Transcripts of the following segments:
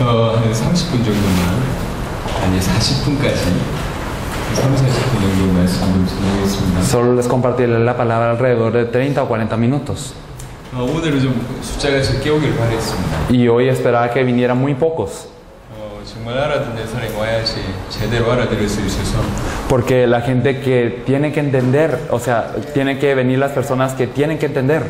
한 30분 정도만, 아니 40분까지 30-40분 정도 말씀 좀 전하겠습니다. Solo les compartiré la palabra alrededor de 30 o 40 minutos. 오늘은 좀 숫자가 적게 오길 바랬습니다. Y hoy esperaba que vinieran muy pocos. 정말 알아듣는 사람이 와야지 제대로 알아들을 수 있어서. Porque la gente que tiene que entender, o sea, tienen que venir las personas que tienen que entender.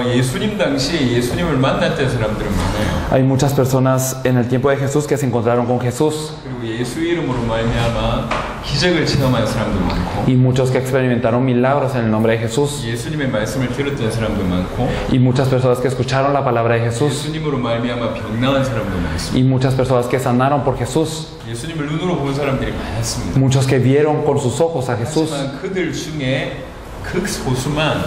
예수님 당시 예수님을 만났던 사람들은 많아요. Hay muchas personas en el tiempo de Jesús que se encontraron con Jesús. 그리고 예수 이름으로 말미암아 기적을 체험한 사람도 많고. Y muchos que experimentaron milagros en el nombre de Jesús. 예수님의 말씀을 들었던 사람도 많고. Y muchas personas que escucharon la palabra de Jesús. 예수님으로 말미암아 병 나은 사람도 많습니다. Y muchas personas que sanaron por Jesús. 예수님을 눈으로 본 사람들이 많았습니다. Muchos que vieron con sus ojos a Jesús. 하지만 그들 중에 극소수만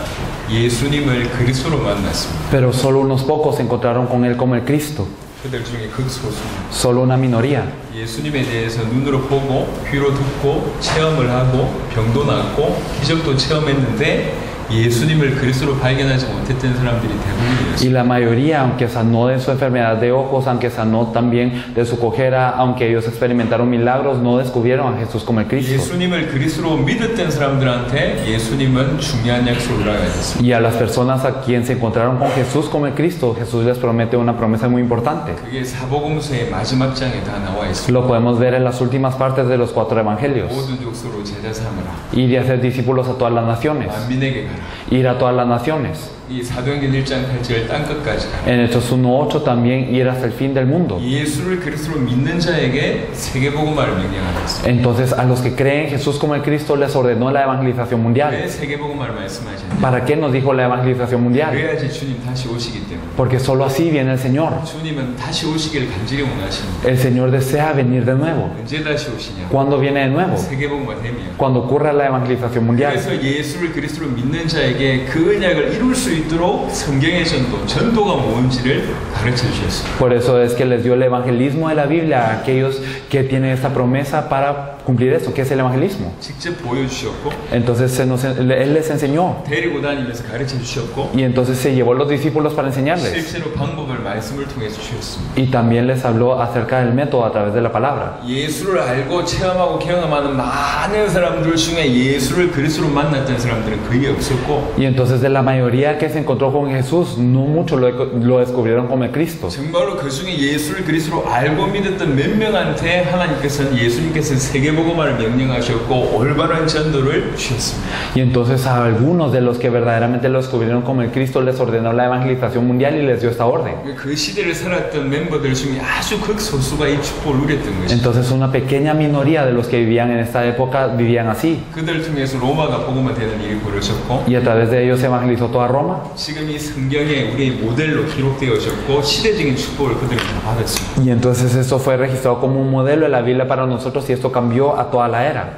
예수님을 그리스도로 만났습니다. Pero solo unos pocos se encontraron con él como el Cristo. 그들 중에 극소수. Solo una minoría. 예수님에 대해서 눈으로 보고 귀로 듣고 체험을 하고 병도 낫고 기적도 체험했는데 예수님을 그리스도로 발견하지 못했던 사람들이 대부분이었습니다. Y la mayoría, aunque sanó de su enfermedad de ojos, aunque sanó también de su cojera, aunque ellos experimentaron milagros, no descubrieron a Jesús como el Cristo. 예수님을 그리스도로 믿었던 사람들한테 예수님은 중요한 약속을 하였습니다. Y a las personas a quien se encontraron con Jesús como el Cristo, Jesús les promete una promesa muy importante. 그게 사복음서의 마지막 장에 다 나와 있습니다. Lo podemos ver en las últimas partes de los 4 evangelios. 모든 족속으로 제자 삼으라. Ir y hacer discípulos a todas las naciones. 만민에게 가라. Ir a todas las naciones. 이 사도행전 1장 8절 땅끝까지 가라. En Hechos 1:8 también ir hasta el fin del mundo. 예수를 그리스도로 믿는 자에게 세계복음화를 명령하였습니다. Entonces a los que creen en Jesús como el Cristo les ordenó la evangelización mundial. 왜 세계복음화를 말씀하셨냐? ¿Para qué nos dijo la evangelización mundial? 그래야지 주님 다시 오시기 때문에. Porque solo así viene el Señor. 주님은 다시 오시기를 간절히 원하십니다. El Señor desea venir de nuevo. 언제 다시 오시냐? ¿Cuándo viene de nuevo? 세계복음화 되면. Cuando ocurra la evangelización mundial. 그래서 예수를 그리스도로 믿는 자에게 그 언약을 이룰 수 있도록 성경의 전도가 뭔지를 가르쳐 주셨습니다. Por eso es que les dio el evangelismo de la Biblia a aquellos que tienen esta promesa para cumplir eso, que es el evangelismo. 직접 보여주셨고, Entonces Él les enseñó. 데리고 다니면서 가르쳐 주셨고, Y entonces se llevó a los discípulos para enseñarles. 실제로 방법을 말씀을 통해서 주셨습니다. Y también les habló acerca del método a través de la palabra. 예수를 알고 체험하고 경험하는 많은 사람들 중에 예수를 그리스도로 만났던 사람들은 거의 없었고, Y entonces de la mayoría que se encontró con Jesús, no muchos lo descubrieron como el Cristo. 정말로 그 중에 예수를 그리스도로 알고 믿었던 몇 명한테 하나님께서는 예수님께서 세계복음화를 명령하셨고 올바른 전도를 주셨습니다. Y entonces a algunos de los que verdaderamente lo descubrieron como el Cristo les ordenó la evangelización mundial y les dio esta orden. 그 시대를 살았던 멤버들 중에 아주 극소수가 이 축복을 누렸던 것입니다. Entonces una pequeña minoría de los que vivían en esta época vivían así. 그들 통해서 로마가 복음화되는 일이 벌어졌고, Y a través de ellos se evangelizó toda Roma. 지금 이 성경에 우리의 모델로 기록되어졌고 시대적인 축복을 그들은 다 받았습니다. Y entonces esto fue registrado como un modelo de la Biblia para nosotros y esto cambió a toda la era.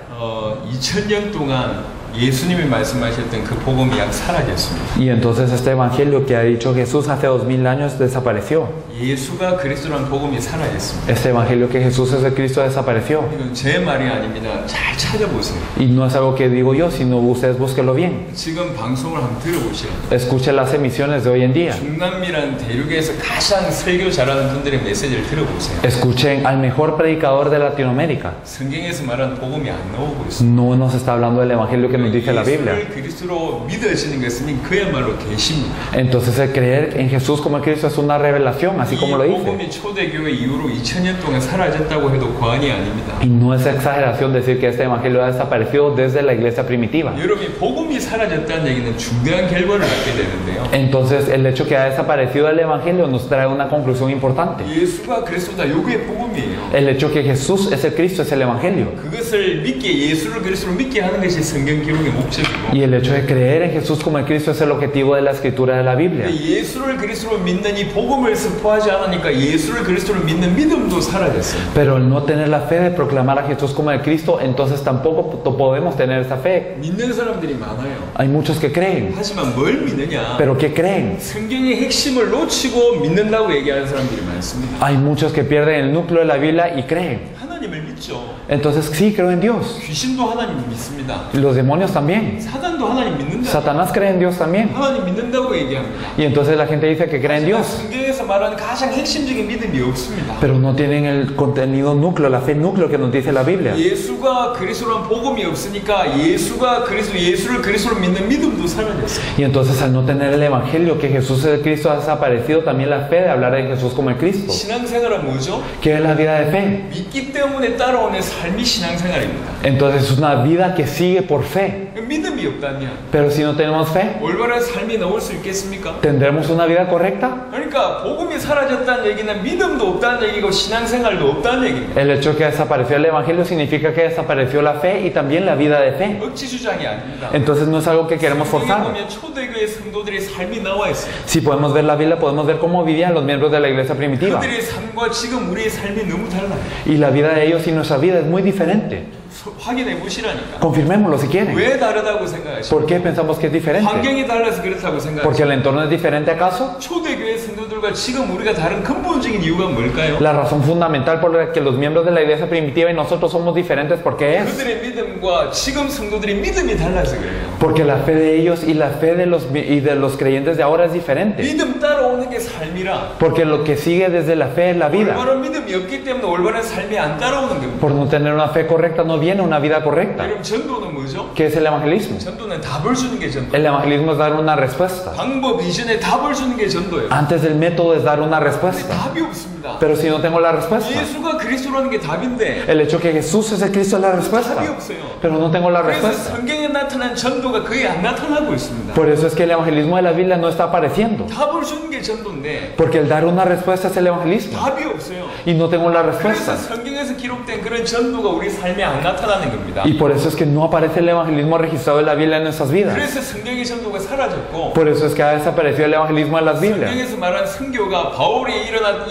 2000년 동안 예수님이 말씀하셨던 그 복음이 약 사라졌습니다. Y entonces este evangelio que ha dicho Jesús hace 2000 años desapareció. 예수가 그리스도라는 복음이 사라졌습니다. Este evangelio que Jesús es el Cristo desapareció. 이건 제 말이 아닙니다. 잘 찾아보세요. Y no es algo que digo yo, sino ustedes búsquenlo bien. 지금 방송을 한번 들어보시죠. Escuchen las emisiones de hoy en día. 중남미란 대륙에서 가장 설교 잘하는 분들의 메시지를 들어보세요. Escuchen al mejor predicador de Latinoamérica. 성경에서 말하는 복음이 안 나오고 있습니다. No nos está hablando del evangelio que nos dice la Biblia. 예수를 그리스도로 믿어지는 것은 그야말로 계시입니다. Entonces el creer en Jesús como el Cristo es una revelación, así como lo 이 dice. 복음이 초대교회 이후로 2000년 동안 사라졌다고 해도 과언이 아닙니다. Y no es exageración decir que este evangelio ha desaparecido desde la iglesia primitiva. 여러분이 복음이 사라졌다는 얘기는 중대한 결과를 갖게 되는데요. Entonces el hecho que ha desaparecido el evangelio nos trae una conclusión importante. 예수가 그리스도다 요게 복음이에요. El hecho que Jesús es el Cristo es el evangelio. 그것을 믿게 예수를 그리스도로 믿게 하는 것이 성경 기록의 목적이고. Y el hecho de creer en Jesús como el Cristo es el objetivo de la escritura de la Biblia. 예수를 그리스도로 믿는 이 복음을 선포하지 않으니까 예수를 그리스도로 믿는 믿음도 사라졌어요. Pero el no tener la fe de proclamar a Jesús como el Cristo, entonces tampoco podemos tener esa fe. 믿는 사람들이 많아요. Hay muchos que creen. 하지만 뭘 믿느냐? ¿Pero qué creen? 성경의 핵심을 놓치고 믿는다고 얘기하는 사람들이 많습니다. Hay muchos que pierden el núcleo de la Biblia y creen. 하나님을 믿죠. Entonces sí, creo en Dios. 귀신도 하나님 믿습니다. Los demonios también. 사단도 하나님 믿는다. Satanás cree en Dios también. 하나님 믿는다고 얘기합니다. Y entonces la gente dice que cree en Dios. 성경에서 말하는 가장 핵심적인 믿음이 없습니다. pero no tienen el contenido núcleo, la fe núcleo que nos dice la Biblia. 예수가 그리스도란 복음이 없으니까 예수가 그리스도, 예수를 그리스도로 믿는 믿음도 사라졌어요. Y entonces al no tener el evangelio que Jesús es el Cristo ha desaparecido también la fe de hablar de Jesús como el Cristo. 신앙생활은 뭐죠? ¿Qué es la vida de fe? 믿기 때문에 따라오는 삶이 신앙생활입니다. Entonces es una vida que sigue por fe. 믿음이 없다면 Pero si no tenemos fe, 올바른 삶이 나올 수 있겠습니까? ¿tendremos una vida correcta? 그러니까 복음이 사라졌다는 얘기는 믿음도 없다는 얘기고 신앙생활도 없다는 얘기입니다. El hecho de que desapareció el evangelio significa que desapareció la fe y también la vida de fe. 억지 주장이 아닙니다. Entonces no es algo que queremos 성경에 forzar. 보면 초대교회 성도들의 삶이 나와 있어요. Si podemos ver la Biblia, podemos ver cómo vivían los miembros de la iglesia primitiva. 그들의 삶과 지금 우리의 삶이 너무 달라요. Y la vida de ellos y nuestra vida es muy diferente. 확인해 보시라니까. Confirmémoslo si quieren. 왜 다르다고 생각하십니까? ¿Por qué pensamos que es diferente? 환경이 달라서 그렇다고 ¿Porque 생각하십니까? el entorno es diferente acaso? 초대교회 성도들과 지금 우리가 다른 근본적인 이유가 뭘까요? La razón fundamental por la que los miembros de la iglesia primitiva y nosotros somos diferentes, ¿por qué es? 그들의 믿음과 지금 성도들의 믿음이 달라서 그래요. Porque la fe de ellos y la fe de los creyentes de ahora es diferente. 믿음 따라오는 게 삶이라. Porque lo que sigue desde la fe es la vida. 올바른 믿음이 없기 때문에 올바른 삶이 안 따라오는 겁니다. Por no tener una fe correcta no viene una vida correcta. 여러분 전도는 뭐죠? ¿Qué es el evangelismo? 전도는 답을 주는 게 전도. El evangelismo es dar una respuesta. 방법 이전에 답을 주는 게 전도예요. Antes del método es dar una 근데 respuesta. 답이 없습니다. Pero si no tengo la respuesta, 예수가 그리스도라는 게 답인데 el hecho que Jesús es el Cristo es la respuesta. 답이 없어요. Pero no tengo la 그래서 respuesta. 성경에 나타난 전도가 거의 안 나타나고 있습니다. Por eso es que el evangelismo de la Biblia no está apareciendo. 답을 주는 게 전도인데 Porque el dar una respuesta es el evangelismo. 답이 없어요. Y no tengo la 그래서 respuesta. 성경에서 기록된 그런 전도가 우리 삶에 안 나타나는 겁니다. Y por eso es que no aparece el evangelismo registrado en la Biblia en nuestras vidas. 그래서 성경의 전도가 사라졌고 Por eso es que ha desaparecido el evangelismo de las Biblias. 성경에서 말한 선교가 바울이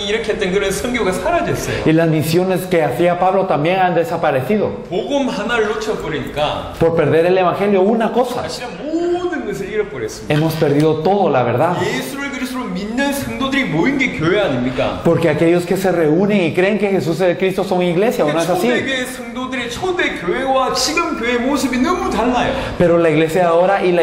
일으켰던 그런 선교가 사라졌어요. Y las misiones que hacía Pablo también han desaparecido. 복음 하나를 놓쳐버리니까 Por perder el evangelio, una cosa. 사실은 모든 것을 잃어버렸습니다. Hemos perdido todo, la verdad. 예수를 그리스도로 믿는 성도들이 모인 게 교회 아닙니까? Porque aquellos que se reúnen y creen que Jesús es el Cristo son iglesia, ¿o no es así? 초대교회 성도들의 초대교회와 지금 교회 모습이 너무 달라요. Pero la iglesia de ahora y la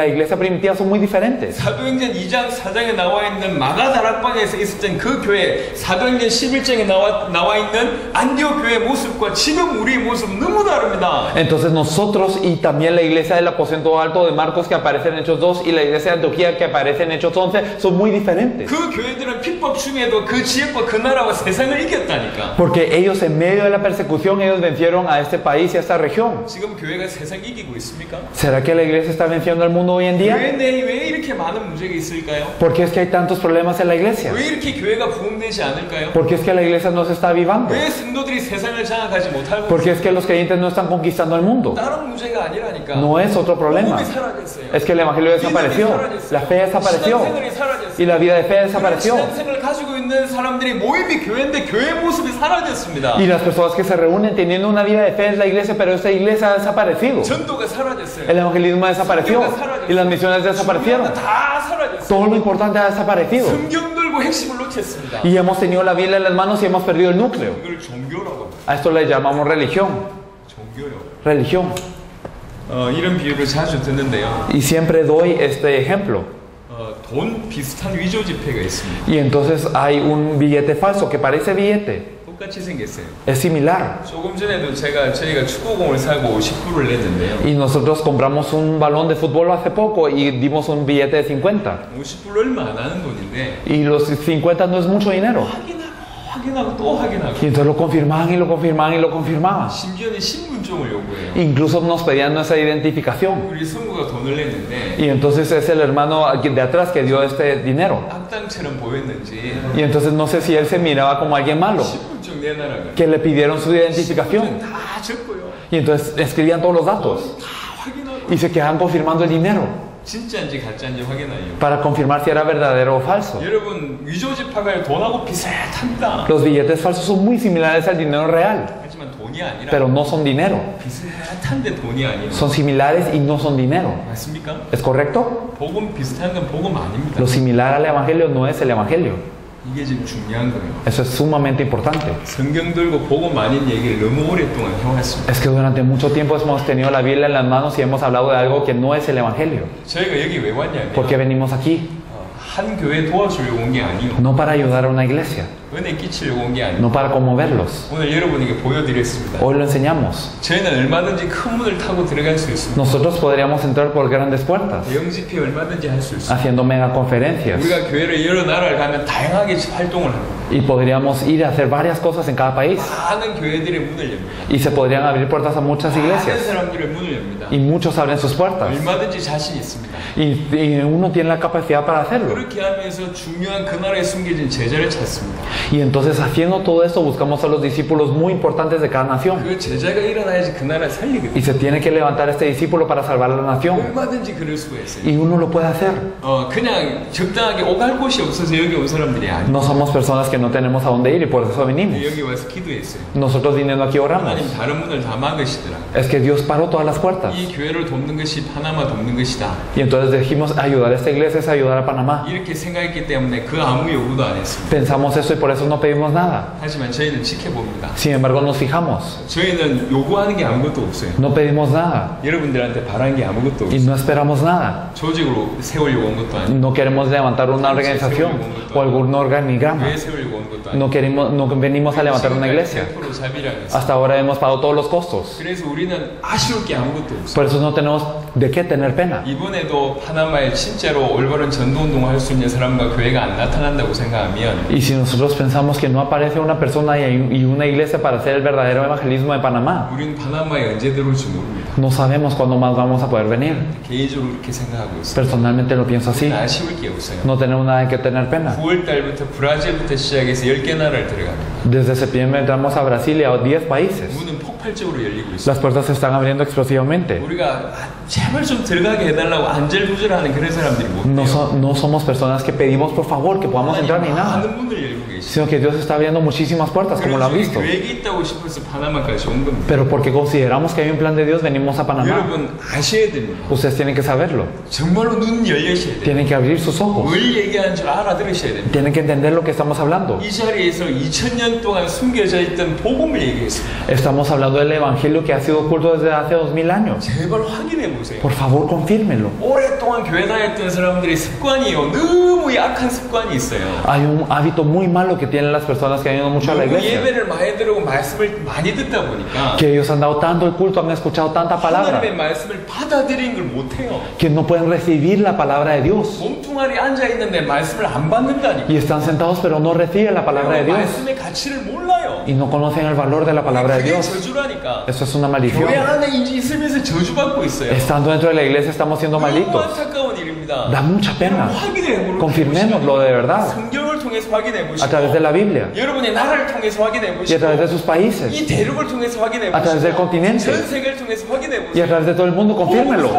iglesia primitiva son muy diferentes. 사도행전 2장 4장에 나와 있는 마가 다락방에서 있었던 그 교회, 사도행전 11장에 나와 있는 안디옥 교회 모습과 지금 우리의 모습 너무 다릅니다. Entonces nosotros y también la iglesia del aposento alto de Marcos que aparece en Hechos 2 y la iglesia de Antioquía que aparece en Hechos 11 son muy diferentes. 그 교회들은 핍박 중에도 그 지역과 그 나라와 세상을 이겼다니까. Porque ellos en medio de la persecución ellos vencieron a este país y a esta región. 지금 교회가 세상 이기고 있습니까? ¿Será que la iglesia está venciendo al mundo hoy en día? 왜 이렇게 많은 문제가 있을까요? ¿Por qué es que hay tantos problemas en la iglesia? 왜 이렇게 교회가 부흥되지 않을까요? ¿Por qué es que la iglesia no se está avivando? 왜 성도들이 세상을 장악하지 못하고 ¿Por qué es que los creyentes no están conquistando el mundo? 다른 문제가 아니라니까. No es otro problema. 복음이 사라졌어요. Es que el evangelio desapareció, la fe desapareció 신앙생활이 사라졌어요. y la vida de fe desapareció. 신앙생활을 가지고 있는 사람들이 모임이 교회인데 교회 모습이 사라졌습니다. Y las personas que se reúnen teniendo una vida de fe es la iglesia, pero esta iglesia ha desaparecido. 전도가 사라졌어요. El evangelismo desapareció y las misiones desaparecieron. 다 사라졌어요. Todo lo importante ha desaparecido. 성경 들고 핵심을 놓쳤습니다. Y hemos tenido la Biblia en las manos y hemos perdido el núcleo. 이걸 종교라고 합니다. A esto le llamamos religión. 종교요. Religión. 이런 비유를 자주 듣는데요. Y siempre doy este ejemplo. 돈 비슷한 위조 지폐가 있습니다. Y entonces hay un billete falso que parece billete. 똑같이 생겼어요. Es similar. 조금 전에도 저희가 축구공을 사고 50불을 냈는데요. Y nosotros compramos un balón de fútbol hace poco y dimos un billete de 50. 50불 얼마 안 하는 돈인데 Y los 50 no es mucho dinero. 확인하고 또 확인하고 Y entonces lo confirmaban y lo confirmaban y lo confirmaban. 심지어는 신분증을 요구해요. Incluso nos pedían nuestra identificación. 우리 성구가 돈을 냈는데 Y entonces es el hermano de atrás que dio este dinero. 악당처럼 보였는지 Y entonces no sé si él se miraba como alguien malo, 신분증 내놔라 que le pidieron su identificación. 다 적고요. Y entonces escribían todos los datos 다 확인하고 y se quedaban confirmando el dinero 진짜인지 가짜인지 확인하요. para confirmar si era verdadero o falso. 여러분 위조 지폐가 돈하고 비슷합니다. Los billetes falsos son muy similares al dinero real, 하지만 돈이 아니라 pero no son dinero. 비슷한데 돈이 아니에요. Son similares y no son dinero. 맞습니까? ¿Es correcto? 복음 비슷한 건 복음 아닙니다. Lo similar al evangelio no es el evangelio. 이게 지금 중요한 거예요. Eso es sumamente importante. 성경 들고 복음 아닌 얘기를 너무 오랫동안 해왔습니다. Es que durante mucho tiempo hemos tenido la Biblia en las manos y hemos hablado de algo que no es el evangelio. 저희가 여기 왜 왔냐면 ¿Por qué venimos aquí? 한 교회 도와주려고 온 게 아니요. no para ayudar a una iglesia, 은혜 끼치려고 온 게 아니요. no para conmoverlos. 오늘 여러분에게 보여드렸습니다. Hoy lo enseñamos. 저희는 얼마든지 큰 문을 타고 들어갈 수 있습니다. Nosotros podríamos entrar por grandes puertas, 대형 집회 얼마든지 할 수 있습니다. haciendo mega conferencias, 우리가 교회를 여러 나라를 가면 다양하게 활동을 합니다. y podríamos ir a hacer varias cosas en cada país, 많은 교회들의 문을 엽니다. y se podrían abrir puertas a muchas 많은 iglesias, 사람들의 문을 엽니다. y muchos abren sus puertas, 얼마든지 자신 있습니다. y uno tiene la capacidad para hacerlo. 그렇게 하면서 중요한 그 나라에 숨겨진 제자를 찾습니다. Y entonces haciendo todo esto buscamos a los discípulos muy importantes de cada nación, 그 제자가 일어나야지 그 나라를 살리거든요. y se tiene que levantar este discípulo para salvar a la nación, 얼마든지 그럴 수가 있어요. y uno lo puede hacer. 그냥 적당하게 오갈 곳이 없어서 여기 온 사람들이 아니에요. No somos personas que no tenemos a dónde ir y por eso venimos. 여기 와서 기도했어요. Nosotros viniendo aquí oramos. 하나님 다른 문을 다 막으시더라. Es que Dios paró todas las puertas. 이 교회를 돕는 것이 파나마 돕는 것이다. Y entonces dijimos, ayudar a esta iglesia es ayudar a Panamá. 이렇게 생각했기 때문에 그 아무 요구도 안 했습니다. Pensamos eso y por eso no pedimos nada. 하지만 저희는 지켜봅니다. Sin embargo, nos fijamos. 저희는 요구하는 게 아무것도 없어요. No pedimos nada. 여러분들한테 바라는 게 아무것도 Y 없어요. no esperamos nada. 조직으로 세우려고 온 것도 아니고 No queremos levantar una organización o algún organigrama. 교회 세우려고 온 것도 아니고 No venimos a levantar una iglesia. 100% 자비라고 했어요. Hasta ahora hemos pagado todos los costos. 그래서 우리는 아쉬울 게 아무것도 없어요. Por eso no tenemos de qué tener pena. 이번에도 파나마에 진짜로 올바른 전도운동을 할 수 있는 사람과 교회가 안 나타난다고 생각하면 Y si nosotros pensamos que no aparece una persona y una iglesia para hacer el verdadero evangelismo de Panamá, 우리는 파나마에 언제 들어올지 모릅니다. no sabemos cuándo más vamos a poder venir. 개인적으로 그렇게 생각하고 있어요. Personalmente lo pienso así. 아쉬울 게 없어요. No tenemos nada que tener pena. 9월 달부터 브라질부터 시작해서 10개 나라를 들어갑니다. Desde septiembre entramos a Brasil y a 10 países. 문은 폭발적으로 열리고 있어요. Las puertas se están abriendo explosivamente. 우리가 제발 좀 들어가게 해달라고 안절부절하는 그런 사람들이 못 돼요. No somos personas que pedimos por favor que podamos entrar ni nada, 많은 문을 열고 계시죠. sino que Dios está abriendo muchísimas puertas, como lo han visto. 계획이 있다고 싶어서 파나마까지 온 겁니다. Pero porque consideramos que hay un plan de Dios, venimos a Panamá. 여러분 아셔야 됩니다. Ustedes tienen que saberlo. 정말로 눈 열리셔야 돼요. Tienen que abrir sus ojos. 뭘 얘기하는 줄 알아들으셔야 됩니다. Tienen que entender lo que estamos hablando. 이 자리에서 2000년 동안 숨겨져 있던 복음을 얘기했습니다. Estamos hablando del evangelio que ha sido oculto desde hace 2000 años. 제발 확인해 보세요. Por favor, confírmenlo. 오랫동안 교회 다녔던 사람들이 습관이요. 너무 약한 습관이 있어요. Hay un hábito muy malo que tienen las personas que han ido mucho a la 너무 iglesia. 예배를 많이 들으고 말씀을 많이 듣다 보니까 Que ellos han dado tanto el culto, han escuchado tanta palabra, 하나님의 말씀을 받아들이는 걸 못해요. que no pueden recibir la palabra de Dios. 몸뚱아리 앉아있는데 말씀을 안 받는다니까. Y están sentados pero no reciben la palabra de Dios. 말씀의 가치를 몰라요. Y no conocen el valor de la palabra de 그게 Dios. 저주라니까. Eso es una maldición. 교회 안에 있으면서 저주받고 있어요. Estando dentro de la iglesia estamos siendo 너무 malditos. 안타까운 일입니다. Da mucha pena. 확인해 Confirmémoslo de verdad. 성경을 통해서 확인해 보시고 A través de la Biblia. 여러분의 나라를 통해서 확인해 Y a 보시고 través de sus países. 이 대륙을 통해서 확인해 A través del 보시고 continente. 전 세계를 통해서 확인해 Y a 보시고 través de todo el mundo, confírmelo.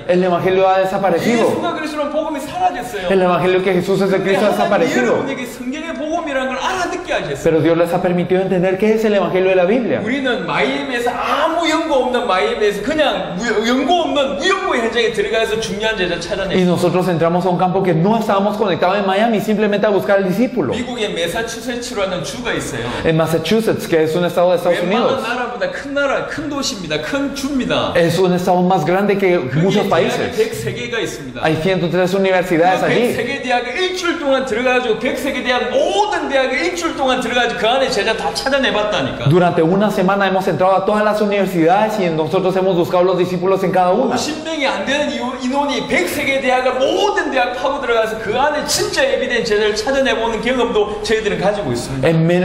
El evangelio ha desaparecido. 예수가 그리스도는 복음이 사라졌어요. El evangelio que Jesús es el Cristo ha desaparecido. 여러분에게 성경의 복음이라는 걸 알아듣게 하셨어요. Pero Dios les ha permitido entender qué es el evangelio de la Biblia. 우리는 마이애미에서 아무 연고 없는 마이애미에서 그냥 연고 없는 무연고 현장에 들어가서 중요한 제자 Y 찾아냈어요. nosotros entramos a un campo que no estábamos conectados en Miami simplemente a buscar al discípulo. 미국의 매사추세츠라는 주가 있어요. En Massachusetts, que es un estado de Estados 웬만한 Unidos. 나라보다 큰 나라, 큰 도시입니다. 큰 주입니다. Es un estado más grande que muchos 거기에 대학이 países. 103개가 있습니다. Hay 103 universidades allí. 103개 대학을 일주일 동안 들어가가지고 103개 대학 모든 대학을 일주일 동안 들어가가지고 그 안에 제자 다 찾아내봤다니까. Durante una semana hemos entrado a todas las universidades y nosotros hemos buscado los discípulos en cada una. 50명이 안 되는 인원이 103개 대학을 모든 대학 파고 들어가서 그 안에 진짜 예비된 제자를 찾아내보는 경험도 저희들은 가지고 있습니다.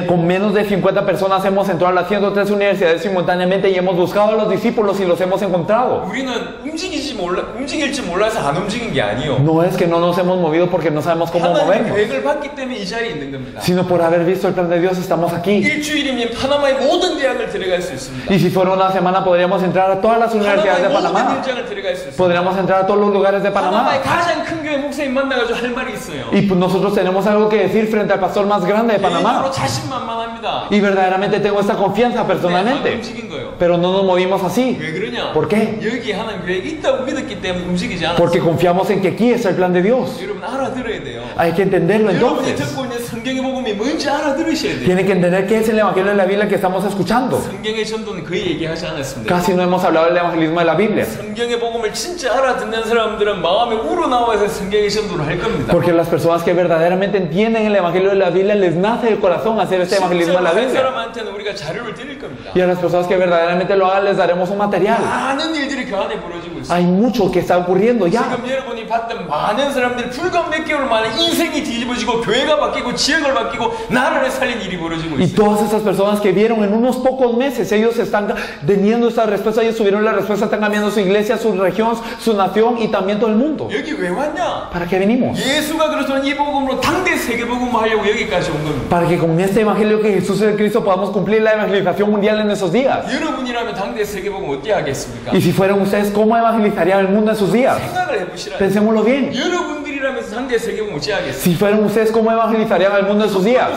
Con menos de 50 personas hemos entrado a las 103 universidades simultáneamente y hemos buscado a los discípulos y los hemos encontrado. 우리는 움직일지 몰라서 안 움직인 게 아니요. No es que no nos hemos movido porque no sabemos cómo 하나님의 movernos, 계획을 봤기 때문에 이 자리에 있는 겁니다. sino por haber visto el plan de Dios estamos aquí. 일주일이면 파나마의 모든 대학을 들어갈 수 있습니다. Y si fuera una semana podríamos entrar a todas las universidades de 파나마의 모든 Panamá. 현장을 들어갈 수 있습니다. Podríamos entrar a todos los lugares de 파나마의 Panamá. 가장 큰 교회 목사님 만나가지고 할 말이 있어요. Y pues nosotros tenemos algo que decir frente al pastor más grande de 개인적으로 Panamá. 자신만만합니다. Y verdaderamente tengo esta confianza 안 personalmente. 움직인 거예요. Pero no nos movimos así. 왜 그러냐? ¿Por qué? 여기 하나님 계획이 있다고 믿었기 때문에 움직이지 않았어요. Porque confiamos en que aquí está el plan de Dios. 여러분 알아들어야 돼요. Hay que entenderlo 여러분이 entonces. 듣고 있는 성경의 복음이 뭔지 진짜 알아들으셔야 돼요. Tienen que entender qué es el Evangelio de la Biblia que estamos escuchando. 성경의 전도는 거의 얘기하지 않았습니다. Casi no hemos hablado del evangelismo de la Biblia. 성경의 복음을 진짜 알아듣는 사람들은 마음에 우러나와서 성경의 전도를 할 겁니다. Porque las personas que verdaderamente entienden el Evangelio de la Biblia les nace del corazón hacer este evangelismo de la 한 Biblia. 사람한테는 우리가 자료를 드릴 겁니다. Y a las personas que verdaderamente lo hagan les daremos un material. 많은 일들이 그 안에 벌어지고 있어요. Hay mucho que está ocurriendo ya. 지금 여러분이 봤던 많은 사람들 불과 몇 개월 만에 인생이 뒤집어지고 교회가 바뀌고 지역을 바뀌고 나라를 살린 일이 벌어지고 Y 있어요. todas esas personas que vieron en unos pocos meses, ellos están teniendo esta respuesta, ellos tuvieron la respuesta, están cambiando su iglesia, su región, su nación y también todo el mundo. 여기 왜 왔냐? ¿Para qué venimos? 예수가 그리스도는 이 복음으로 당대 세계 복음 하려고 여기까지 온 겁니다. Para que con este evangelio que Jesús es el Cristo podamos cumplir la evangelización mundial en esos días. 여러분이라면 당대 세계 복음 어떻게 하겠습니까? Y si fueran ustedes, ¿cómo evangelizarían el mundo en sus días? 생각을 해보시라. Pensémoslo bien. 여러분들이라면 당대 세계 복음 어떻게 하겠어요? Si fueran ustedes, ¿cómo evangelizarían al mundo en sus días?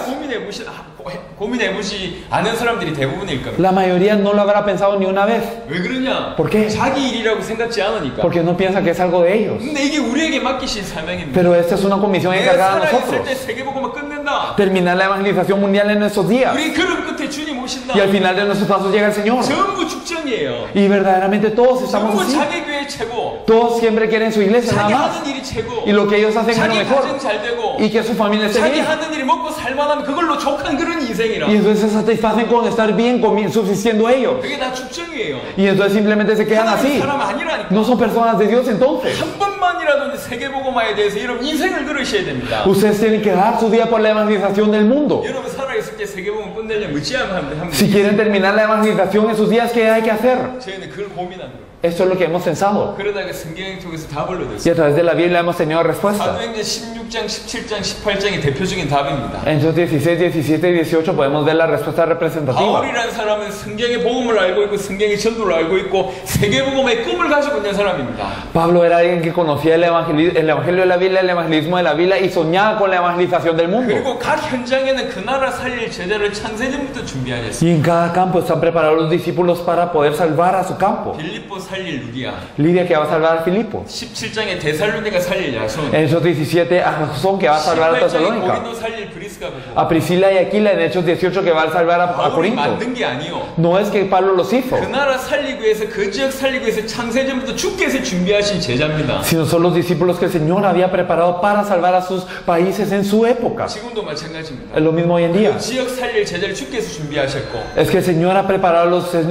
고민해보지 않은 사람들이 대부분일 겁니다. La mayoría no lo habrá pensado ni una vez. 왜 그러냐? ¿Por qué? 자기 일이라고 생각지 않으니까. Porque no piensan que es algo de ellos. 근데 이게 우리에게 맡기신 사명입니다. Pero esta es una comisión 내가 encargada a 살아있을 nosotros. 때 세계복음을 끝낸다. Terminar la evangelización mundial en nuestros días. 우리 걸음 끝에 주님 오신다. Y al final de nuestros pasos llega el Señor. 전부 축전이에요. Y verdaderamente todos estamos 전부 así. 자기 교회 최고. Todos siempre quieren su iglesia nada 자기 más. 하는 일이 최고. Y lo que ellos hacen es lo 자기 mejor. 가정 잘 되고. Y que su familia esté 자기 bien. 하는 일이 먹고 살만하면 그걸로 족한 그런 인생이라. Y entonces se satisfacen con estar bien, subsistiendo ellos. 그게 다 축전이에요. Y entonces simplemente se quedan 하나님 así. 사람 아니라니까. No son personas de Dios entonces. 한 번만이라도 세계복음화에 대해서 여러분 인생을 들으셔야 됩니다. Ustedes tienen que dar su día por la evangelización del mundo. 여러분 살아있을 때 세계복음 끝내려면 어찌하면 합니다. Si quieren terminar la evangelización en sus días, ¿qué hay que hacer? 저희는 그걸 고민한 거예요. Esto es lo que hemos pensado. 그러다가 성경 통해서 답을 Y 얻었어요. a través de la Biblia hemos tenido respuesta. 사도행전 16장, 17장, 18장이 대표적인 답입니다. En Hechos 16, 17 y 18 podemos ver la respuesta representativa. 바울이라는 사람은 성경의 복음을 알고 있고 성경의 전도를 알고 있고 세계복음의 꿈을 가지고 있는 사람입니다. Pablo era alguien que conocía el evangelio de la Biblia, el evangelismo de la Biblia y soñaba con la evangelización del mundo. 그리고 각 현장에는 그 나라 살릴 제자를 창세전부터 준비하셨어요. Y en cada campo están preparados los discípulos para poder salvar a su campo. 빌립보 살릴 루디아, Lidia que va a salvar a Filipo. 17장에 데살로니가 살릴 야손, En Hechos 17 a Jasón que va a salvar a 18장에 Tesalónica. 고린도 살릴 브리스가 보고 A Priscila y Aquila en Hechos 18 que va a salvar a 바울이 Corinto. 만든 게 아니요. No es que Pablo los hizo, 그 나라 살리기 위해서 그 지역 살리기 위해서 창세전부터 죽게 해서 준비하신 제자입니다. sino son los discípulos que el Señor había preparado para salvar a sus países en su época. 지금도 마찬가지입니다. Es lo mismo hoy en día. 그 지역 살릴 제자를 죽게 해서 준비하셨고 Es que el Señor ha preparado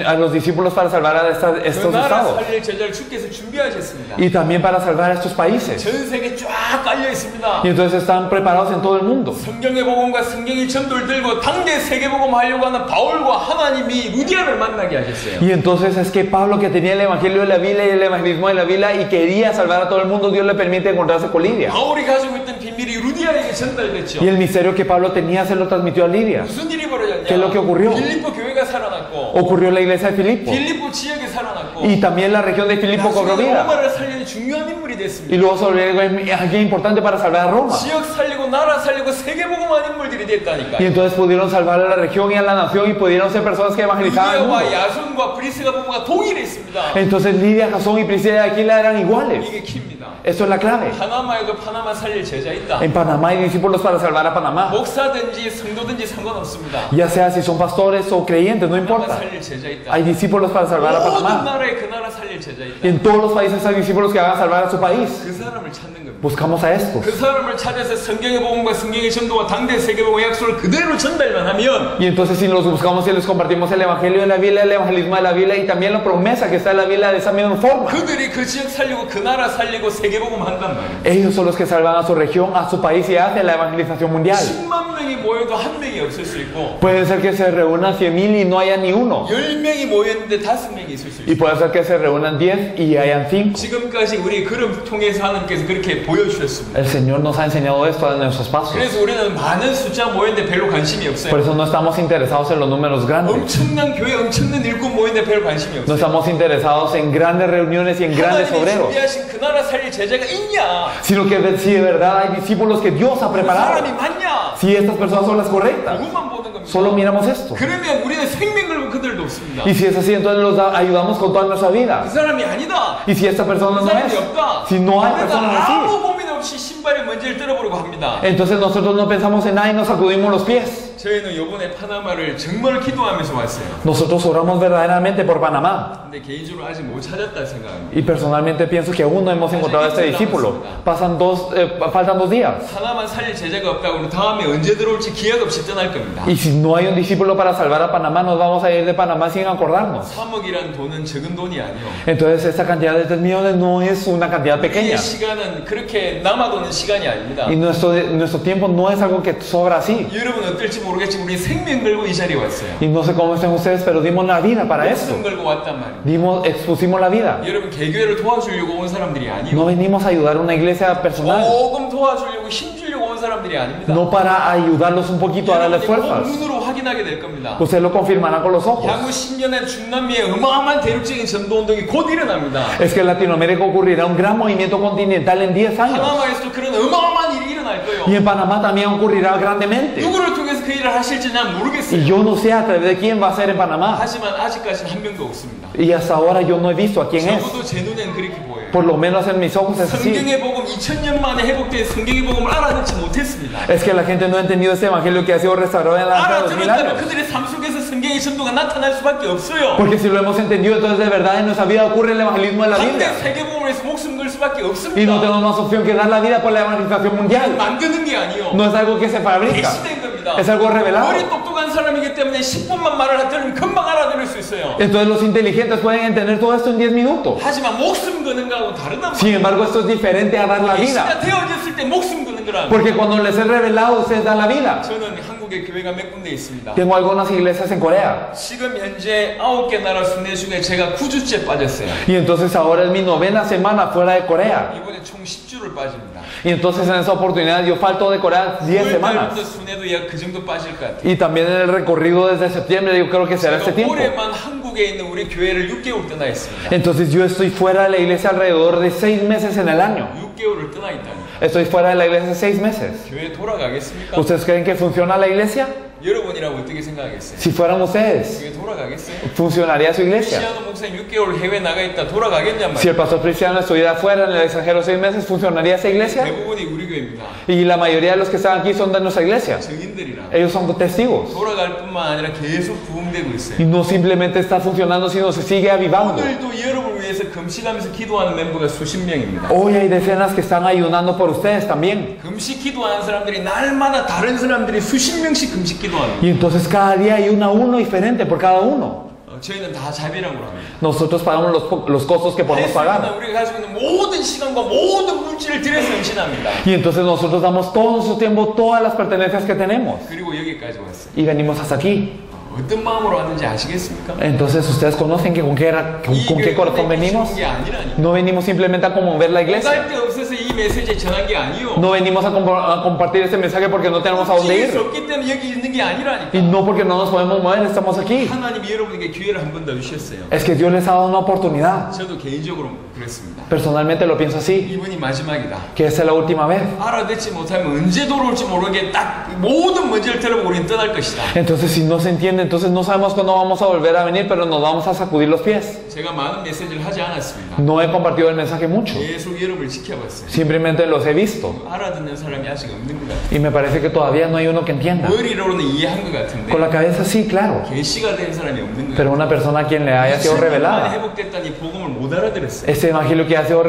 a los discípulos para salvar a 그 estos 나라 estados 살릴 제자를 죽게 해서 준비하셨습니다. y también para salvar a estos países. 전 세계 쫙 깔려 있습니다. Y entonces están preparados en todo el mundo. 성경의 복음과 성경의 전도를 들고 당대 세계복음 하려고 하는 바울과 하나님이 루디아를 만나게 하셨어요. Y entonces es que Pablo, que tenía el evangelio de la Biblia y el evangelismo de la Biblia y quería salvar a todo el mundo, Dios le permite encontrarse con Lidia. 바울이 가지고 있던 비밀이 루디아에게 전달됐죠. Y el misterio que Pablo tenía se lo transmitió a Lidia. 무슨 일이 벌어졌냐? ¿Qué es lo que ocurrió? 빌립보 교회가 살아났고 Ocurrió en la iglesia de Filipo. 빌립보 지역에 살아났고 Y también la región de Filipo cobró 나중에 vida. 로마를 살리는 중요한 인물이 Y 됐습니다. luego sobre alguien importante para salvar a Roma. 지역 살리고 나라 살리고 세계복음한 인물들이 Y 됐다니까요. entonces pudieron salvar a la región y a la nación y pudieron ser personas que evangelizaban el 루디아와 mundo. 야손과 브리스가 부부가 동일했습니다. Entonces Lidia, Jasón y Priscila de Aquila eran iguales. 이게 키입니다. Eso es la clave. 파나마에도 파나마 살릴 제자 있다. En Panamá hay discípulos para salvar a Panamá. 목사든지 성도든지 상관없습니다. Ya sea si son pastores o creyentes, no 파나마 importa. 살릴 제자 있다. Hay discípulos para salvar a 모든 Panamá. 나라에 그 나라 살릴 제자 Y 있다. en todos los países hay discípulos que van a salvar a su país. 그 사람을 찾는 겁니다. Buscamos a estos. 그 사람을 찾아서 성경의 복음과 성경의 전도와 당대 세계복음의 약속을 그대로 전달만 하면 Y entonces si los buscamos y les compartimos el evangelio de la Biblia, el evangelismo de la Biblia y también la promesa que está en la Biblia de esa misma forma. 그들이 그 지역 살리고 그 나라 살리고 세계복음 한단 말이에요. Ellos son los que salvan a su región, a su país y hacen la evangelización mundial. 10만 명이 모여도 한 명이 없을 수 있고 Puede ser que se reúnan 100,000 y no haya ni uno. 10명이 모였는데 5명이 있을 수 Y 있고 puede ser que se reúnan 10 y hayan 5. 지금까지 우리 걸음 통해서 하나님께서 그렇게 보여주셨습니다. El Señor nos ha enseñado esto en nuestros pasos. 그래서 우리는 많은 숫자 모였는데 별로 관심이 Por 없어요. eso no estamos interesados en los números grandes. 엄청난 교회 엄청난 일꾼 모였는데 별 관심이 No 없어요. estamos interesados en grandes reuniones y en grandes 하나님이 obreros. 준비하신 그 나라 살릴 제자가 있냐? Sino que si de verdad hay discípulos que Dios ha 그 preparado. 사람이 맞냐? Si estas personas son las correctas. 그것만 보는 겁니다. Solo miramos esto. 그러면 우리는 생명 걸고 그들도 없습니다. Y si es así, entonces los ayudamos con toda nuestra vida. 그 사람이 아니다. Y si esta persona 그 no 사람이 es, 없다. si no hay 그래서 personas así, 아무 고민 없이 신발에 먼지를 떨어버리고 합니다. entonces nosotros no pensamos en nada y nos sacudimos los pies. 저희는 이번에 파나마를 정말 기도하면서 왔어요. Nosotros oramos verdaderamente por Panamá. 근데 개인적으로 아직 못 찾았다 생각합니다. Y personalmente pienso que aún no hemos encontrado a este discípulo. Faltan 2 días. 하나만 살릴 제자가 없다고 그러면 다음에 언제 들어올지 기약 없이 떠날 겁니다. Y si no hay un discípulo para salvar a Panamá, nos vamos a ir de Panamá sin acordarnos. 3억이라는 돈은 적은 돈이 아니요. Entonces esta cantidad de 3 millones no es una cantidad pequeña. 이 시간은 그렇게 남아도는 시간이 아닙니다. Y nuestro tiempo no es algo que sobra así. 여러분 어떨지 모르겠지만 우리 생명 걸고 이 자리에 왔어요. Y no sé cómo estén ustedes, pero dimos la vida para esto. 목숨 걸고 왔단 말이에요. Expusimos la vida. 여러분 개교회를 도와주려고 온 사람들이 아니요. No venimos a ayudar a una iglesia personal. 조금 도와주려고 힘주려고 온 사람들이 아닙니다. No para ayudarlos un poquito a darles fuerzas. 눈으로 확인하게 될 겁니다. Usted lo confirmará con los ojos. 향후 10년의 중남미의 어마어마한 대륙적인 전도 운동이 곧 일어납니다. Es que en Latinoamérica ocurrirá un gran movimiento continental en 10 años. 파나마에서도 그런 어마어마한 일이 일어날 거예요. Y en Panamá también ocurrirá grandemente. 누구를 통해서 그 일을 하실지 난 모르겠어요. Y yo no sé a través de quién va a ser en Panamá. 하지만 아직까지는 한 명도 없습니다. Y hasta ahora yo no he visto a quién es. 적어도 제 눈엔 그렇게 보여요. Por lo menos en mis ojos es así. 성경의 복음 2000년 만에 회복된 성경의 복음을 알아듣지 못했습니다. Es que la gente no ha entendido este evangelio que ha sido restaurado en hace 2000 알아들었다면 años. 그들의 삶 속에서 성경의 전도가 나타날 수밖에 없어요. Porque si lo hemos entendido, entonces de verdad en nuestra vida ocurre el evangelismo de la 반대 Biblia. 세계복음을 위해서 목숨 걸 수밖에 Y no 없습니다. tenemos más opción que dar la vida por la evangelización mundial. 만드는 게 아니요. No es algo que se fabrica, 계시된 겁니다. es algo revelado. 머리 똑똑한 사람이기 때문에 10분만 말을 하더라면 금방 알아들을 수 있어요. Entonces los inteligentes pueden entender todo esto en 10 minutos. 하지만 목숨 거는 거하고 다르단 Sin 말이에요. embargo, esto es diferente a dar la 계시가 vida. 되어졌을 때 목숨 거는 거라. Porque cuando les es revelado, ustedes dan la vida. 저는 한국의 교회가 몇 군데 있습니다. Tengo algunas iglesias en Corea. 지금 현재 9개 나라 순회 중에 제가 9주째 빠졌어요. Y entonces ahora es mi 9ª semana fuera de Corea. 이번에 총 10주를 빠집니다. Y entonces en esa oportunidad yo falto de Corea 10 semanas. 순회도 약 그 정도 빠질 것 같아요. Y también en el recorrido desde septiembre, yo creo que será este 제가 tiempo. 올해만 한국에 있는 우리 교회를 6개월 떠나 있습니다. Entonces yo estoy fuera de la iglesia alrededor de 6 meses en el año. 6개월을 떠나 있다니. Estoy fuera de la iglesia 6 meses. 교회 돌아가겠습니까? ¿Ustedes creen que funciona la iglesia? 여러분이라고 어떻게 생각하겠어요? Si fueran ustedes, 교회 돌아가겠어요? ¿funcionaría su iglesia? 시아노 목사님 6개월 해외 나가 있다 돌아가겠냔 Si 말이에요. el pastor cristiano estuviera fuera en el extranjero 6 meses, ¿funcionaría esa iglesia? 대부분이 우리 교회입니다. Y la mayoría de los que están aquí son de nuestra iglesia. 증인들이라. Ellos son testigos. 돌아갈 뿐만 아니라 계속 부흥되고 Y 있어요. no simplemente está funcionando, sino se sigue avivando. 오늘도 여러분을 위해서 금식하면서 기도하는 멤버가 수십 명입니다. Hoy hay decenas que están ayunando por ustedes también. 금식 기도하는 사람들이 날마다 다른 사람들이 수십 명씩 금식 기도합니다. Y entonces cada día hay uno a uno diferente por cada uno. 저희는 다 자비라고 합니다. Nosotros pagamos los costos que podemos pagar. 우리가 가지고 있는 모든 시간과 모든 물질을 들여서 헌신합니다. Y entonces nosotros damos todo nuestro tiempo, todas las pertenencias que tenemos. 그리고 여기까지 왔어요. Y venimos hasta aquí. 어떤 마음으로 왔는지 아시겠습니까? Entonces ustedes conocen que con qué corazón venimos. 게 아니라니. No venimos simplemente a conmover la iglesia. 갈 데 없어서 이 메시지에 전한 게 아니요. No venimos a compartir este mensaje porque no tenemos a dónde 움직일 수 ir. 없기 때문에 여기 있는 게 아니라니까. Y no porque no nos podemos mover, estamos aquí. 하나님이 여러분에게 기회를 한 번 더 주셨어요. Es que Dios les ha dado una oportunidad. 저도 개인적으로 그랬습니다. Personalmente lo pienso así, 이번이 마지막이다. que esta es la última vez. 알아듣지 못하면 언제 돌아올지 모르게 딱 모든 문제를 들어보고 우리는 떠날 것이다. Entonces si no se entiende, entonces no sabemos cuándo vamos a volver a venir, pero nos vamos a sacudir los pies. 제가 많은 메시지를 하지 않았습니다. No he compartido el mensaje mucho, 계속 여러분을 지켜봤어요. simplemente los he visto. 알아듣는 사람이 아직 없는 것 같아요. Y me parece que todavía no hay uno que entienda. 머리로는 이해한 것 같은데 Con la cabeza sí, claro, 계시가 된 사람이 없는 것 pero 같아요. una persona a quien le haya sido 2000년 만에 revelada. 회복됐다니 복음을 못 알아들었어요. Este evangelio que ha sido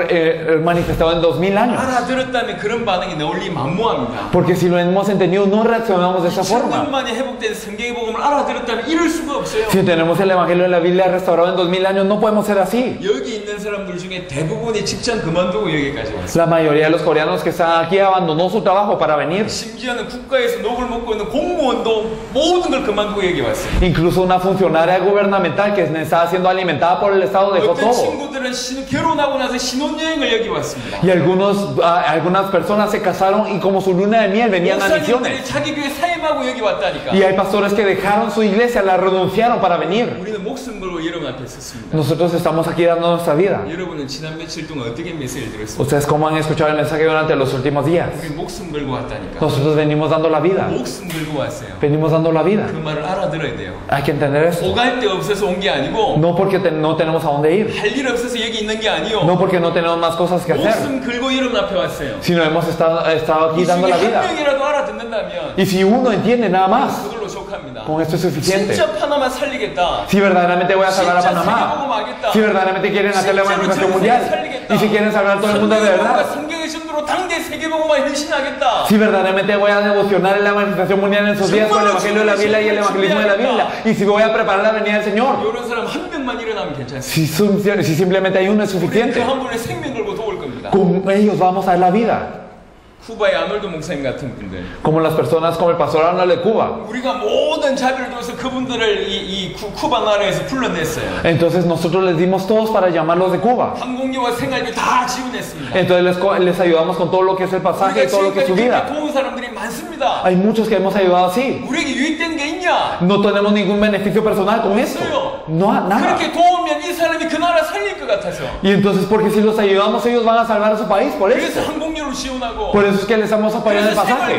manifestado en 2000 años. 알아들었다면 그런 반응이 나올리 만무합니다. Porque si lo hemos entendido, no reaccionamos de esa 2000년 forma. 만에 회복된 성경의 복음을 알아들었다면 이럴 수가 없어요. Si tenemos el evangelio de la Biblia restaurado en 2000 años, no podemos ser así. 여기 있는 사람들 중에 대부분이 직장 그만두고 여기까지 왔어요. La mayoría de los coreanos que están aquí abandonó su trabajo para venir. 심지어는 국가에서 녹을 먹고 있는 공무원도 모든 걸 그만두고 여기 왔어요. Incluso una funcionaria gubernamental que estaba siendo alimentada por el Estado dejó 어떤 todo. 친구들은 결혼하고 나서 신혼여행을 여기 왔습니다. Y algunas personas se casaron y como su luna de miel venían a 목사님들이 misiones. 자기 교회 사임하고 여기 왔다니까. Y hay pastores que dejaron su iglesia, la renunciaron para venir. 우리는 목숨 걸고 여러분 앞에 섰습니다. Nosotros estamos aquí dando nuestra vida. 여러분은 지난 며칠 동안 어떻게 메시지를 들었습니까? Ustedes cómo han escuchado el mensaje durante los últimos días. 우리 목숨 걸고 왔다니까. Nosotros venimos dando la vida. 목숨 걸고 왔어요. Venimos dando la vida. 그 말을 알아들어야 돼요. Hay que entender esto. 오갈 데 없어서 온 게 아니고 No porque no tenemos a dónde ir. 할 일 없어서 여기 있는 게 아니요. No porque no tenemos más cosas que hacer. 목숨 걸고 여러분 앞에 왔어요. Sino hemos estado aquí 이 dando 중에 la 한 vida. 명이라도 알아듣는다면 Y si uno entiende nada más, 그걸로 Con esto es suficiente. 진짜 파나마 살리겠다. Si verdaderamente voy a salvar a 진짜 Panamá, 세계복음 하겠다. si verdaderamente quieren hacer la 진짜로 evangelización 전 mundial, 세계 살리겠다. y si quieren salvar a todo el mundo de verdad, 성경의 전도로 당대 세계복음화 헌신하겠다. si verdaderamente voy a devocionar en la evangelización mundial en sus días con el evangelio de la Biblia y el evangelismo de la Biblia, y si voy a preparar la venida del Señor, 이런 사람 한 명만 일어나면 괜찮습니다. si simplemente hay uno es 그 suficiente, 한 분의 생명 걸고 도울 겁니다. con ellos vamos a dar la vida. 쿠바의 아놀드 목사님 같은 분들, Como las personas como el pastor Arnold de Cuba. 우리가 모든 자비를 통해서 그분들을 이 쿠바 나라에서 불러냈어요. Entonces nosotros les dimos todos para llamarlos de Cuba. 항공료와 생활비 다 지원했습니다. Entonces les ayudamos con todo lo que es el pasaje y 우리가 todo lo que es su 지금까지 vida. 그렇게 도운 사람들이 많습니다. Hay muchos que hemos ayudado así. 우리에게 유익된 게 있냐? No tenemos ningún beneficio personal con esto. No, nada. 그렇게 도우면 이 사람이 그 나라 살릴 것 같아서. Y entonces porque si los ayudamos ellos van a salvar a su país por 그래서 eso. 항공료를 지원하고. Por eso es que les hemos apoyado en el pasaje.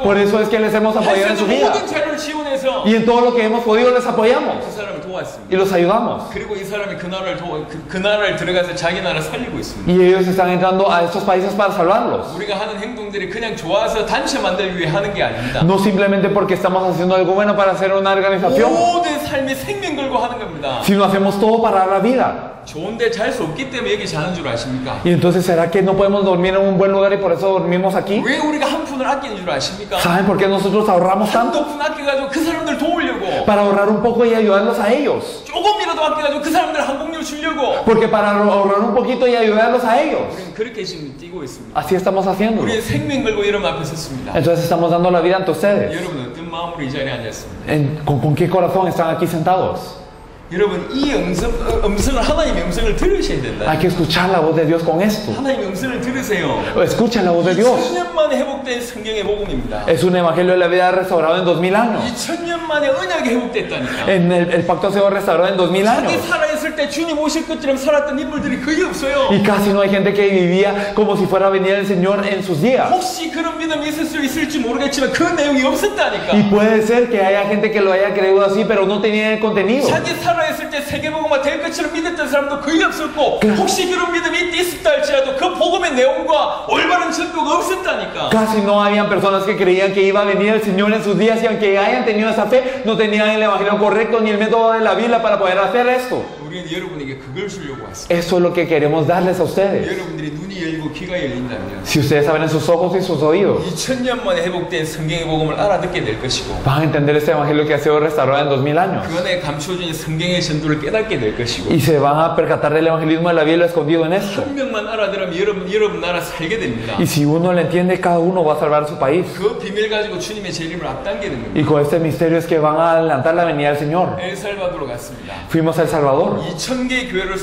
Por eso es que les hemos apoyado en su vida. 모든 자료를 지원해서 Y en todo lo que hemos podido les apoyamos. 그 사람을 도왔습니다. Y los ayudamos. 그리고 이 사람이 그 나라를 들어가서 자기 나라 살리고 있습니다. Y ellos están entrando a estos países para salvarlos. 우리가 하는 행동들이 그냥 좋아서 단체 만들기 위해 하는 게 아닙니다. No simplemente porque estamos haciendo algo bueno para hacer una organización, 모든 삶의 생명 걸고 하는 겁니다. sino hacemos todo para dar la vida. 좋은데 잘 수 없기 때문에 여기 자는 줄 아십니까? Y entonces, ¿será que no podemos dormir en un buen lugar y por eso dormimos aquí? 왜 우리가 한 푼을 아끼는 줄 아십니까? ¿Saben por qué nosotros ahorramos tanto? 한두 푼 아껴가지고 그 사람들 도우려고. Para ahorrar un poco y ayudarlos a ellos. 조금이라도 아껴가지고 그 사람들 항공료 주려고. Porque para ahorrar un poquito y ayudarlos a ellos. 우리는 그렇게 지금 뛰고 있습니다. Así estamos haciendo. 우리의 생명 걸고 여러분 앞에 섰습니다. Entonces estamos dando la vida ante ustedes. 여러분 어떤 마음으로 이 자리에 앉았습니다? ¿Con qué corazón están aquí sentados? 여러분 이 음성을 하나님의 음성을 들으셔야 된다. Hay que escuchar la voz de Dios con esto. 하나님의 음성을 들으세요. Escuchen la voz de Dios. 2000년 만에 회복된 성경의 복음입니다. Es un evangelio de la vida restaurado en 2000 años. 2000년 만에 언약이 회복됐다니까. El pacto ha sido restaurado en 2000 자기 años. 살아있을 때 주님 오실 것처럼 살았던 인물들이 거의 없어요. Y casi no hay gente que vivía como si fuera a venir el Señor en sus días. 혹시 그런 믿음이 있을 수 있을지 모르겠지만 그 내용이 없었다니까. Y puede ser que haya gente que lo haya creído así, pero no tenía el contenido. 자기 살아있을 때 세계복음화 될 것처럼 믿었던 사람도 거의 없었고 혹시 그런 믿음이 있었다 할지라도 그 복음의 내용과 올바른 전도가 없었다니까. Casi no habían personas que creían que iba a venir el Señor en sus días y aunque hayan tenido esa fe, no tenían el evangelio correcto ni el método de la Biblia para poder hacer esto. 우리는 여러분에게 그걸 주려고 왔습니다. Eso es lo que queremos darles a ustedes. 여러분들이 눈이 열리고 귀가 열린다면 Si ustedes abren sus ojos y sus oídos, 2000년 만에 회복된 성경의 복음을 알아듣게 될 것이고 van a entender este evangelio que ha sido restaurado en 2000 años. 그 안에 감추어진 성경의 전도를 깨닫게 될 것이고 Y se van a percatar del evangelismo de la Biblia escondido en esto. 한 명만 알아들으면 여러분 나라 살게 됩니다. Y si uno le entiende, cada uno va a salvar su país. 그 비밀 가지고 주님의 재림을 앞당기는 겁니다. Y con este misterio es que van a adelantar la venida del Señor. 엘살바도로 갔습니다. Fuimos a El Salvador. 2000개의 교회를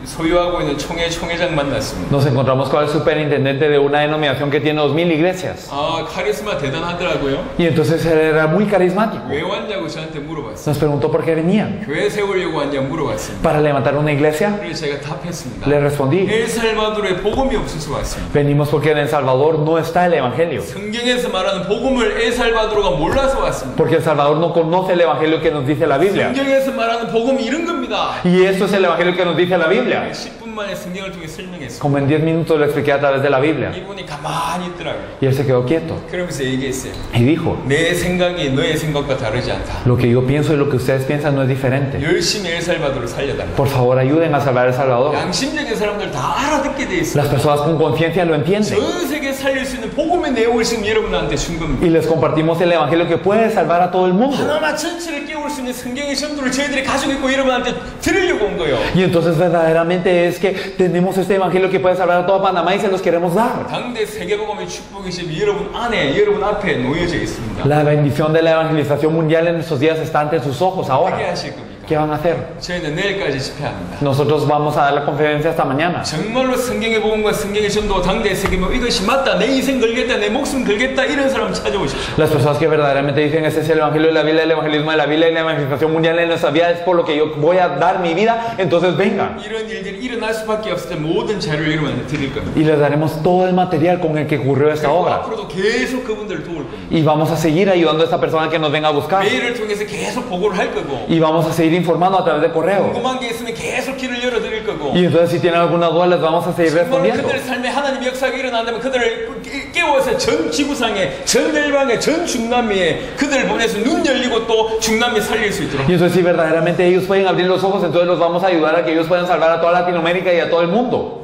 소유하고 있는 총회장 만났습니다. Nos encontramos con el superintendente de una denominación que tiene 2000 iglesias. 아, 카리스마 대단하더라고요. Y entonces él era muy carismático. 왜 왔냐고 저한테 물어봤어요. Nos preguntó por qué venían. 교회 세우려고 왔냐 물어봤습니다. Para levantar una iglesia. 그래서 제가 답했습니다. Le respondí. 엘살바도르에 복음이 없어서 왔습니다. Venimos porque en El Salvador no está el evangelio. 성경에서 말하는 복음을 엘살바도르가 몰라서 왔습니다. Porque El Salvador no conoce el evangelio que nos dice la Biblia. 성경에서 말하는 복음이 이런 겁니다. Y esto es el evangelio que nos dice la Biblia. 10분 만에 성경을 통해 설명했습니다. Como en 10 minutos lo expliqué a través de la Biblia. 이분이 가만히 있더라고요. Y él se quedó quieto. 그러면서 얘기했어요. Y dijo, 내 생각이 너의 생각과 다르지 않다. lo que yo pienso y lo que ustedes piensan no es diferente. 열심히 엘살바도르를 살려달라. Por favor, ayuden a salvar El Salvador. 양심적인 사람들 다 알아듣게 돼 있어요. Las personas con conciencia lo entienden. 전 세계 살릴 수 있는 복음의 내용을 지금 여러분한테 준 겁니다. Y les compartimos el evangelio que puede salvar a todo el mundo. 하나마 전체를 깨울 수 있는 성경의 전도를 저희들이 가지고 있고 여러분한테 드리려고 온 거예요. Y entonces verdaderamente es que tenemos este evangelio que puede salvar a toda Panamá y se los queremos dar. 당대 세계복음의 축복이 지금 여러분 안에, 여러분 앞에 놓여져 있습니다. La bendición de la evangelización mundial en estos días está ante sus ojos 어떻게 ahora. 하실 겁니까? ¿Qué van a hacer? 저희는 내일까지 집회합니다. Nosotros vamos a dar la conferencia hasta mañana. 정말로 성경의 복음과 성경의 전도 당대 세계복음 이것이 맞다, 내 인생 걸겠다, 내 목숨 걸겠다 이런 사람 찾아오십시오. Las personas que verdaderamente dicen este es el evangelio de la Biblia, el evangelismo de la Biblia y la evangelización mundial en nuestra vida es por lo que yo voy a dar mi vida, entonces vengan. 이런 일들이 일어날 수밖에 없을 때 모든 자료를 여러분한테 드릴 겁니다. Y les daremos todo el material con el que ocurrió esta 그리고 obra. 앞으로도 계속 그분들을 도울 겁니다. Y vamos a seguir ayudando a esta persona que nos venga a buscar. 메일을 통해서 계속 보고를 할 거고 Y vamos a seguir seguir informando a través de correo. 궁금한 게 있으면 계속 길을 열어드릴 거고 Y entonces si tienen alguna duda les vamos a seguir 정말 respondiendo. 그들의 삶에 하나님의 역사가 일어난다면 그들을 깨워서 전 지구상에 전 열방에 전 중남미에 그들을 보내서 눈 열리고 또 중남미 살릴 수 있도록. Y entonces si verdaderamente ellos pueden abrir los ojos, entonces los vamos a ayudar a que ellos puedan salvar a toda Latinoamérica y a todo el mundo.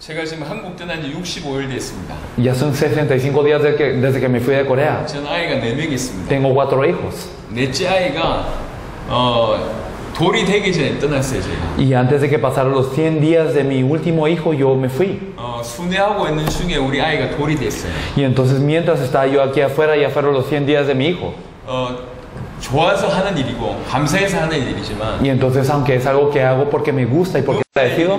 제가 지금 한국 떠난 지 65일 됐습니다. Ya son 65 días desde que me fui de Corea. 저는 아이가 4명 있습니다. Tengo 4 hijos. 넷째 아이가 돌이 되기 전에 떠났어요, 제가. Y antes de que pasaran los 100 días de mi último hijo, yo me fui. 순회하고 있는 중에 우리 아이가 돌이 됐어요. Y entonces mientras estaba yo aquí afuera, ya fueron los 100 días de mi hijo. 좋아서 하는 일이고 감사해서 하는 일이지만 Y entonces, aunque es algo que hago porque me gusta y porque agradecido,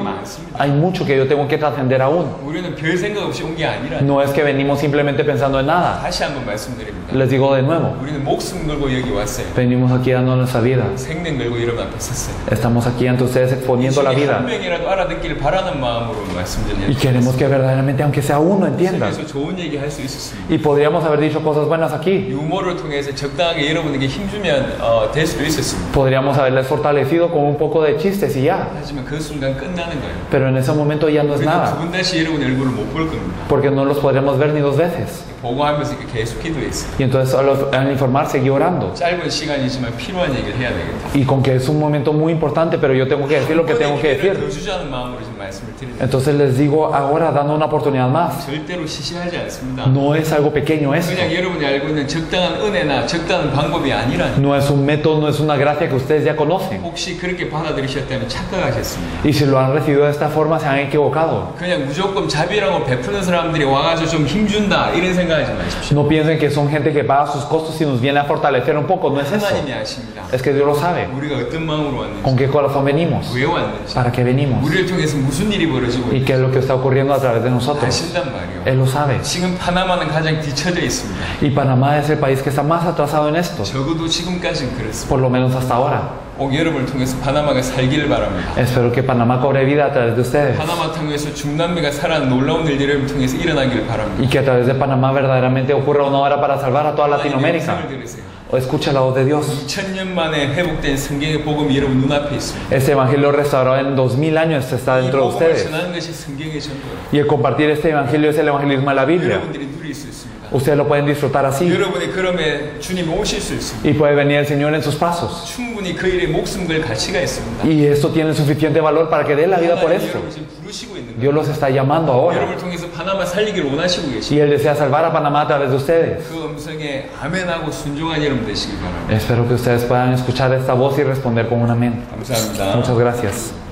hay mucho que yo tengo que trascender aún. 우리는 별 생각 없이 온 게 아니라 No es que venimos simplemente pensando en nada. 다시 한번 말씀드립니다. Les digo de nuevo, 우리는 목숨 걸고 여기 왔어요. venimos aquí dando nuestra vida. 생명 걸고 여러분 앞에 섰어요. Estamos aquí ante ustedes exponiendo la 한 vida. 명이라도 알아듣기를 바라는 마음으로 말씀드려요. Y queremos que verdaderamente, aunque sea uno, entiendan. 그래서 좋은 얘기 할 수 있었습니다. Y podríamos haber dicho cosas buenas aquí. 유머를 통해서 적당하게 여러분에게 힘주면 될 수도 있었습니다. Podríamos haberles fortalecido con un poco de chistes y ya. 하지만 그 순간 끝나는 거예요. Pero en ese momento ya no es 그래서 nada. 두 번 다시 여러분 얼굴을 못 볼 겁니다. Porque no los podremos ver ni 2 veces. 보고하면서 이렇게 계속 기도했어요. Y entonces al informar seguí orando. 짧은 시간이지만 필요한 얘기를 해야 되겠다. Y con que es un momento muy importante, pero yo tengo que decir lo que tengo que 더 decir. 주자는 마음으로 지금 말씀을 드립니다. Entonces les digo ahora, dando una oportunidad más. 절대로 시시하지 않습니다. No es algo pequeño esto. 그냥 여러분이 알고 있는 적당한 은혜나 적당한 방법이 아니라 No es un método, no es una gracia que ustedes ya conocen. 혹시 그렇게 받아들이셨다면 착각하셨습니다. Y si lo han recibido de esta forma, se han equivocado. 그냥 무조건 자비라고 베푸는 사람들이 와가지고 좀 힘준다 이런 생각하지 마십시오. No piensen que son gente que paga sus costos y nos viene a fortalecer un poco. No es eso. 하나님이 아십니다. Es que Dios lo sabe. 우리가 어떤 마음으로 왔는지, ¿Con qué corazón venimos? 왜 왔는지, ¿Para qué venimos? 우리를 통해서 무슨 일이 벌어지고 ¿Y 있는지 qué es lo que está ocurriendo a través de nosotros? 아신단 말이에요. Él lo sabe. 지금 파나마는 가장 뒤처져 있습니다. Y Panamá es el país que está más atrasado en esto. 적어도 지금까지는 그렇습니다. Por lo menos hasta ahora. 꼭 여러분을 통해서 파나마가 살기를 바랍니다. Espero que Panamá cobre vida a través de ustedes. 파나마 통해서 중남미가 살아난 놀라운 일들을 여러분 통해서 일어나기를 바랍니다. Y que a través de Panamá verdaderamente ocurra una obra para salvar a toda Latinoamérica. 하나님의 음성을 들으세요. O escucha la voz de Dios. 2000년 만에 회복된 성경의 복음이 여러분 눈앞에 있습니다. Este evangelio restaurado en 2000 años está 이 dentro de 복음을 ustedes. 전하는 것이 성경의 전도예요. Y el compartir este evangelio es el evangelismo de la Biblia. 여러분들이 누릴 수 있습니다. Ustedes lo pueden disfrutar así. 여러분이 그러면 주님 오실 수 있습니다. Y puede venir el Señor en sus pasos. 충분히 그 일에 목숨 걸 가치가 있습니다. Y esto tiene suficiente valor para que dé la vida por 하나님이 esto. 여러분 지금 부르시고 있는 거예요. Dios los está llamando ahora. 여러분을 통해서 파나마 살리기를 원하시고 Y 계십니다. Él desea salvar a Panamá a través de ustedes. 그 음성에 아멘하고 순종한 여러분 되시길 바랍니다. Espero que ustedes puedan escuchar esta voz y responder con un amén. 감사합니다. Muchas gracias.